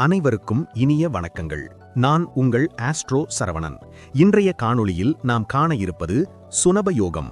அனைவருக்கும் இனிய வணக்கங்கள். நான் உங்கள் ஆஸ்ட்ரோ சரவணன். இன்றைய காணொளியில் நாம் காண இருப்பது சுனபயோகம்.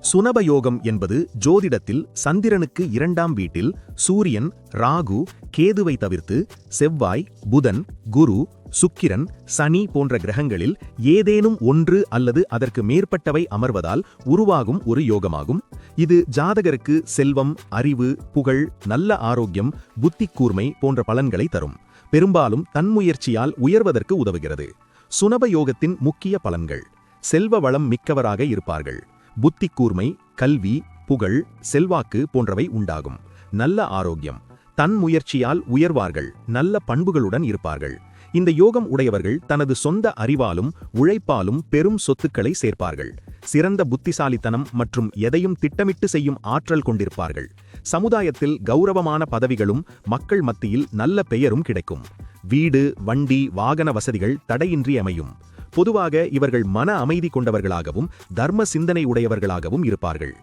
சுனபயோகம் என்பது ஜோதிடத்தில் சந்திரனுக்கு 2ஆம் வீட்டில் சூரியன், ராகு, கேதுவை தவிர்த்து செவ்வாய், புதன், குரு, சுக்கிரன், சனி போன்ற கிரகங்களில் ஏதேனும் ஒன்று அல்லது அதற்கு மேற்பட்டவை அமர்வதால் உருவாகும் ஒரு யோகமாகும். இது ஜாதகருக்கு செல்வம், அறிவு, புகழ், நல்ல ஆரோக்கியம், புத்தி கூர்மை போன்ற பலன்களை தரும். பெரும்பாலும் தன்முயற்சியால் உயர்வதற்கு உதவுகிறது. சுனபயோகத்தின் முக்கிய பலன்கள்: செல்வ வளம் மிக்கவராக இருப்பார்கள். புத்தி கூர்மை, கல்வி, புகழ், செல்வாக்கு போன்றவை உண்டாகும். நல்ல ஆரோக்கியம், தன்முயற்சியால் உயர்வார்கள். நல்ல பண்புகளுடன் இருப்பார்கள். இந்த யோகம் உடையவர்கள் தனது சொந்த அறிவாலும் உழைப்பாலும் பெரும் சொத்துக்களை சேர்ப்பார்கள். சிறந்த புத்திசாலித்தனம் மற்றும் எதையும் திட்டமிட்டு செய்யும் ஆற்றல் கொண்டிருப்பார்கள். சமுதாயத்தில் கௌரவமான பதவிகளும் மக்கள் மத்தியில் நல்ல பெயரும் கிடைக்கும். வீடு, வண்டி, வாகன வசதிகள் தடையின்றி அமையும். பொதுவாக இவர்கள் மன அமைதி கொண்டவர்களாகவும் தர்ம சிந்தனை உடையவர்களாகவும் இருப்பார்கள்.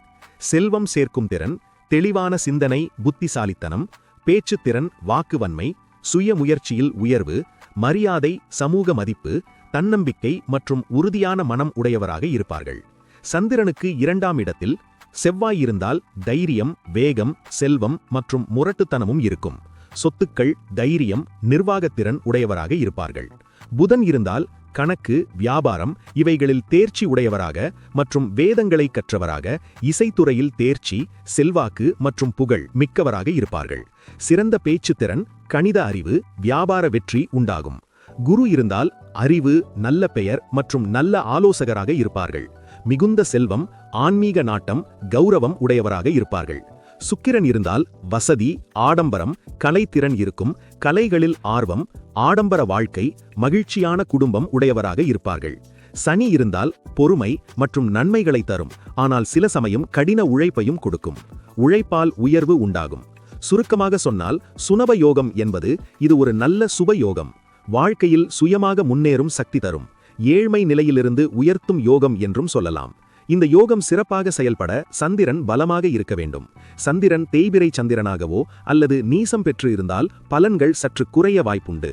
செல்வம் சேர்க்கும் திறன், தெளிவான சிந்தனை, புத்திசாலித்தனம், பேச்சுத்திறன், வாக்குவன்மை, சுய முயற்சியில் உயர்வு, மரியாதை, சமூக மதிப்பு, தன்னம்பிக்கை மற்றும் உறுதியான மனம் உடையவராக இருப்பார்கள். சந்திரனுக்கு 2ஆம் இடத்தில் செவ்வாய் இருந்தால் தைரியம், வேகம், செல்வம் மற்றும் முரட்டுத்தனமும் இருக்கும். சொத்துக்கள், தைரியம், நிர்வாகத்திறன் உடையவராக இருப்பார்கள். புதன் இருந்தால் கணக்கு, வியாபாரம் இவைகளில் தேர்ச்சி உடையவராக மற்றும் வேதங்களை கற்றவராக, இசைத்துறையில் தேர்ச்சி, செல்வாக்கு மற்றும் புகழ் மிக்கவராக இருப்பார்கள். சிறந்த பேச்சுத்திறன், கணித அறிவு, வியாபார வெற்றி உண்டாகும். குரு இருந்தால் அறிவு, நல்ல பெயர் மற்றும் நல்ல ஆலோசகராக இருப்பார்கள். மிகுந்த செல்வம், ஆன்மீக நாட்டம், கௌரவம் உடையவராக இருப்பார்கள். சுக்கிரன் இருந்தால் வசதி, ஆடம்பரம், கலைத்திறன் இருக்கும். கலைகளில் ஆர்வம், ஆடம்பர வாழ்க்கை, மகிழ்ச்சியான குடும்பம் உடையவராக இருப்பார்கள். சனி இருந்தால் பொறுமை மற்றும் நன்மைகளை தரும். ஆனால் சில சமயம் கடின உழைப்பையும் கொடுக்கும். உழைப்பால் உயர்வு உண்டாகும். சுருக்கமாக சொன்னால் சுனபயோகம் என்பது இது ஒரு நல்ல சுபயோகம். வாழ்க்கையில் சுயமாக முன்னேறும் சக்தி தரும். ஏழ்மை நிலையிலிருந்து உயர்த்தும் யோகம் என்றும் சொல்லலாம். இந்த யோகம் சிறப்பாக செயல்பட சந்திரன் பலமாக இருக்க வேண்டும். சந்திரன் தேய்பிறை சந்திரனாகவோ அல்லது நீசம் பெற்று இருந்தால் பலன்கள் சற்று குறைய வாய்ப்புண்டு.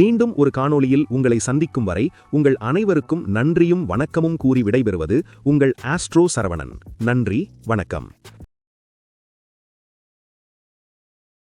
மீண்டும் ஒரு காணொளியில் உங்களை சந்திக்கும் வரை உங்கள் அனைவருக்கும் நன்றியும் வணக்கமும் கூறி விடைபெறுவது உங்கள் ஆஸ்ட்ரோ சரவணன். நன்றி, வணக்கம்.